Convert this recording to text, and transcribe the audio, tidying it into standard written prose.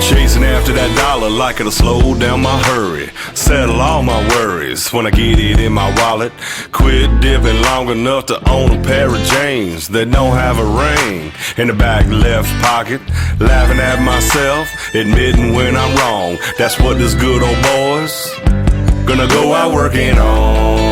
Chasing after that dollar like it'll slow down my hurry. Settle all my worries when I get it in my wallet. Quit dipping long enough to own a pair of jeans that don't have a ring in the back left pocket. Laughing at myself, admitting when I'm wrong. That's what this good old boy's gonna go out working on.